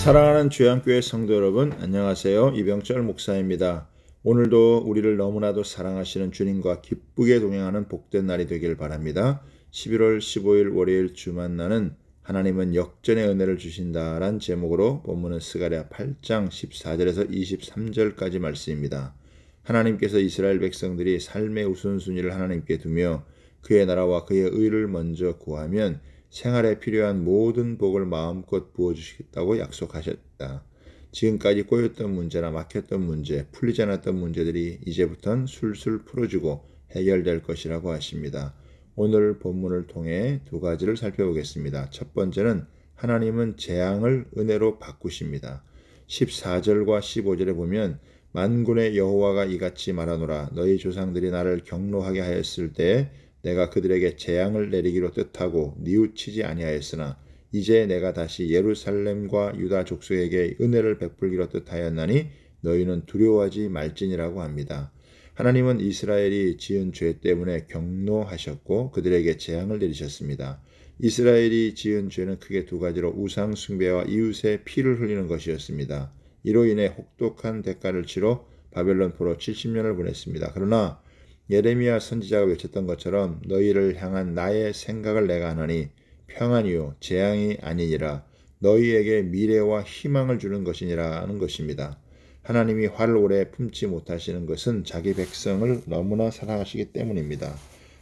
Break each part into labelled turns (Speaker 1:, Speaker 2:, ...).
Speaker 1: 사랑하는 주양교회 성도 여러분, 안녕하세요. 이병철 목사입니다. 오늘도 우리를 너무나도 사랑하시는 주님과 기쁘게 동행하는 복된 날이 되길 바랍니다. 11월 15일 월요일 주 만나는 하나님은 역전의 은혜를 주신다라는 제목으로 본문은 스가랴 8장 14절에서 23절까지 말씀입니다. 하나님께서 이스라엘 백성들이 삶의 우선순위를 하나님께 두며 그의 나라와 그의 의를 먼저 구하면 생활에 필요한 모든 복을 마음껏 부어주시겠다고 약속하셨다. 지금까지 꼬였던 문제나 막혔던 문제, 풀리지 않았던 문제들이 이제부터는 술술 풀어지고 해결될 것이라고 하십니다. 오늘 본문을 통해 두 가지를 살펴보겠습니다. 첫 번째는 하나님은 재앙을 은혜로 바꾸십니다. 14절과 15절에 보면 만군의 여호와가 이같이 말하노라. 너희 조상들이 나를 경노하게 하였을 때에 내가 그들에게 재앙을 내리기로 뜻하고 뉘우치지 아니하였으나 이제 내가 다시 예루살렘과 유다 족속에게 은혜를 베풀기로 뜻하였나니 너희는 두려워하지 말지니라고 합니다. 하나님은 이스라엘이 지은 죄 때문에 경노하셨고 그들에게 재앙을 내리셨습니다. 이스라엘이 지은 죄는 크게 두 가지로 우상 숭배와 이웃의 피를 흘리는 것이었습니다. 이로 인해 혹독한 대가를 치러 바벨론 포로 70년을 보냈습니다. 그러나 예레미야 선지자가 외쳤던 것처럼 너희를 향한 나의 생각을 내가 하노니 평안이요 재앙이 아니니라. 너희에게 미래와 희망을 주는 것이니라 하는 것입니다. 하나님이 화를 오래 품지 못하시는 것은 자기 백성을 너무나 사랑하시기 때문입니다.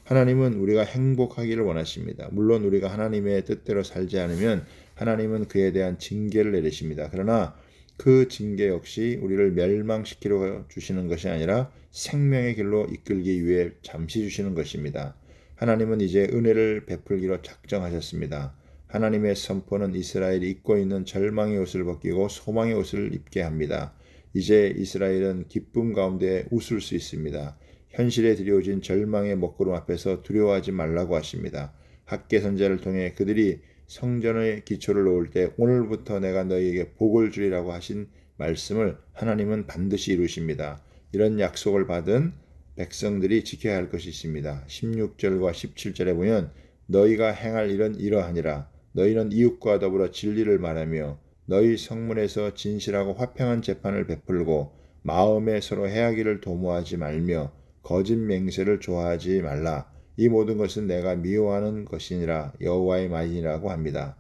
Speaker 1: 하나님은 우리가 행복하기를 원하십니다. 물론 우리가 하나님의 뜻대로 살지 않으면 하나님은 그에 대한 징계를 내리십니다. 그러나 그 징계 역시 우리를 멸망시키려 주시는 것이 아니라 생명의 길로 이끌기 위해 잠시 주시는 것입니다. 하나님은 이제 은혜를 베풀기로 작정하셨습니다. 하나님의 선포는 이스라엘이 입고 있는 절망의 옷을 벗기고 소망의 옷을 입게 합니다. 이제 이스라엘은 기쁨 가운데 웃을 수 있습니다. 현실에 들여오진 절망의 먹구름 앞에서 두려워하지 말라고 하십니다. 학개 선지자를 통해 그들이 성전의 기초를 놓을 때 오늘부터 내가 너희에게 복을 주리라고 하신 말씀을 하나님은 반드시 이루십니다. 이런 약속을 받은 백성들이 지켜야 할 것이 있습니다. 16절과 17절에 보면 너희가 행할 일은 이러하니라. 너희는 이웃과 더불어 진리를 말하며 너희 성문에서 진실하고 화평한 재판을 베풀고 마음에 서로 해하기를 도모하지 말며 거짓 맹세를 좋아하지 말라. 이 모든 것은 내가 미워하는 것이니라 여호와의 말이라고 합니다.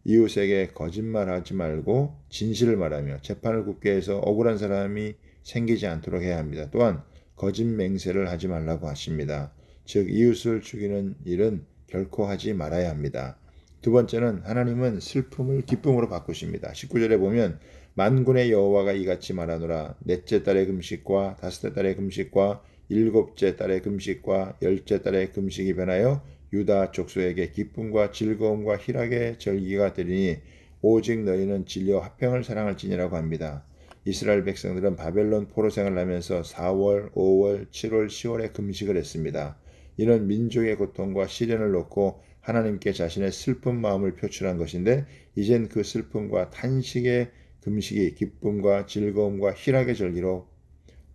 Speaker 1: 이웃에게 거짓말하지 말고 진실을 말하며 재판을 굳게 해서 억울한 사람이 생기지 않도록 해야 합니다. 또한 거짓 맹세를 하지 말라고 하십니다. 즉 이웃을 죽이는 일은 결코 하지 말아야 합니다. 두 번째는 하나님은 슬픔을 기쁨으로 바꾸십니다. 19절에 보면 만군의 여호와가 이같이 말하노라. 넷째 달의 금식과 다섯째 달의 금식과 일곱째 달의 금식과 열째 달의 금식이 변하여 유다 족속에게 기쁨과 즐거움과 희락의 절기가 되리니 오직 너희는 진리와 화평을 사랑할지니라고 합니다. 이스라엘 백성들은 바벨론 포로 생활을 하면서 4월, 5월, 7월, 10월에 금식을 했습니다. 이는 민족의 고통과 시련을 놓고 하나님께 자신의 슬픈 마음을 표출한 것인데 이젠 그 슬픔과 탄식의 금식이 기쁨과 즐거움과 희락의 절기로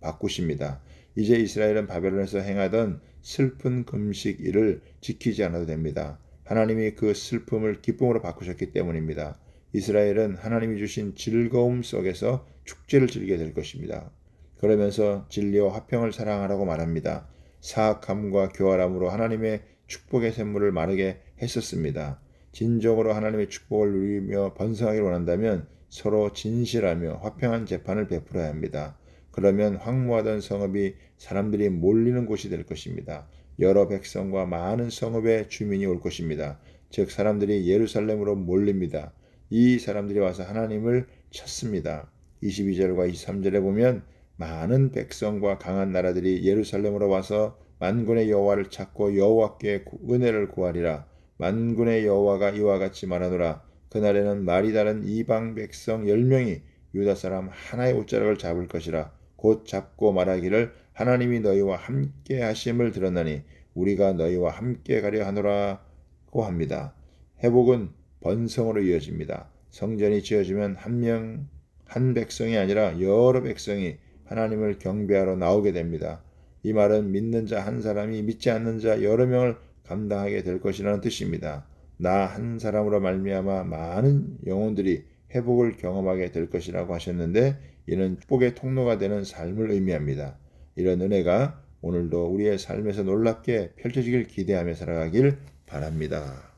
Speaker 1: 바꾸십니다. 이제 이스라엘은 바벨론에서 행하던 슬픈 금식 일을 지키지 않아도 됩니다. 하나님이 그 슬픔을 기쁨으로 바꾸셨기 때문입니다. 이스라엘은 하나님이 주신 즐거움 속에서 축제를 즐기게 될 것입니다. 그러면서 진리와 화평을 사랑하라고 말합니다. 사악함과 교활함으로 하나님의 축복의 샘물을 마르게 했었습니다. 진정으로 하나님의 축복을 누리며 번성하기를 원한다면 서로 진실하며 화평한 재판을 베풀어야 합니다. 그러면 황무하던 성읍이 사람들이 몰리는 곳이 될 것입니다. 여러 백성과 많은 성읍의 주민이 올 것입니다. 즉 사람들이 예루살렘으로 몰립니다. 이 사람들이 와서 하나님을 찾습니다. 22절과 23절에 보면 많은 백성과 강한 나라들이 예루살렘으로 와서 만군의 여호와를 찾고 여호와께 은혜를 구하리라. 만군의 여호와가 이와 같이 말하노라. 그날에는 말이 다른 이방 백성 10명이 유다 사람 하나의 옷자락을 잡을 것이라. 곧 잡고 말하기를 하나님이 너희와 함께 하심을 들었나니 우리가 너희와 함께 가려 하노라고 합니다. 회복은 번성으로 이어집니다. 성전이 지어지면 한 백성이 아니라 여러 백성이 하나님을 경배하러 나오게 됩니다. 이 말은 믿는 자 한 사람이 믿지 않는 자 여러 명을 감당하게 될 것이라는 뜻입니다. 나 한 사람으로 말미암아 많은 영혼들이 회복을 경험하게 될 것이라고 하셨는데 이는 축복의 통로가 되는 삶을 의미합니다. 이런 은혜가 오늘도 우리의 삶에서 놀랍게 펼쳐지길 기대하며 살아가길 바랍니다.